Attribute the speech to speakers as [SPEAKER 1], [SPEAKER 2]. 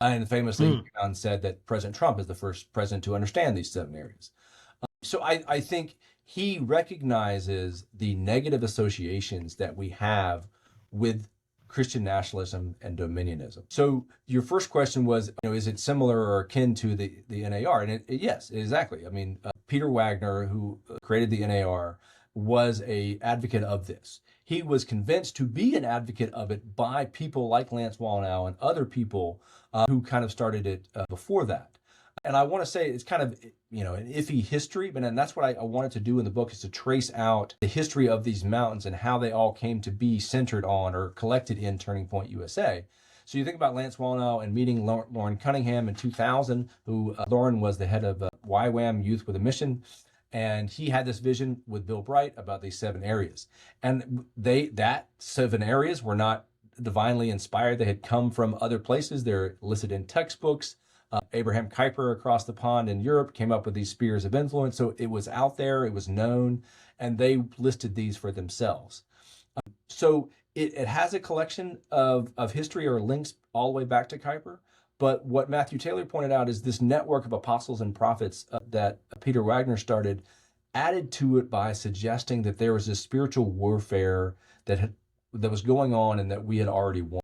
[SPEAKER 1] And famously,
[SPEAKER 2] Hmm.
[SPEAKER 1] John said that President Trump is the first president to understand these 7 areas. So I think he recognizes the negative associations that we have with Christian nationalism and dominionism. So your first question was, is it similar or akin to the NAR? And yes, exactly. I mean, Peter Wagner, who created the NAR, was a advocate of this. He was convinced to be an advocate of it by people like Lance Wallnau and other people who kind of started it before that. And I want to say it's kind of, an iffy history, but then that's what I wanted to do in the book, is to trace out the history of these mountains and how they all came to be centered on or collected in Turning Point USA. So you think about Lance Wallnau and meeting Lauren Cunningham in 2000, who Lauren was the head of YWAM, Youth with a Mission. And he had this vision with Bill Bright about these 7 areas. And that 7 areas were not divinely inspired. They had come from other places. They're listed in textbooks. Abraham Kuyper across the pond in Europe came up with these spheres of influence. So it was out there, it was known, and they listed these for themselves. So it has a collection of history or links all the way back to Kuyper. But what Matthew Taylor pointed out is this network of apostles and prophets that Peter Wagner started added to it by suggesting that there was this spiritual warfare that was going on and that we had already won.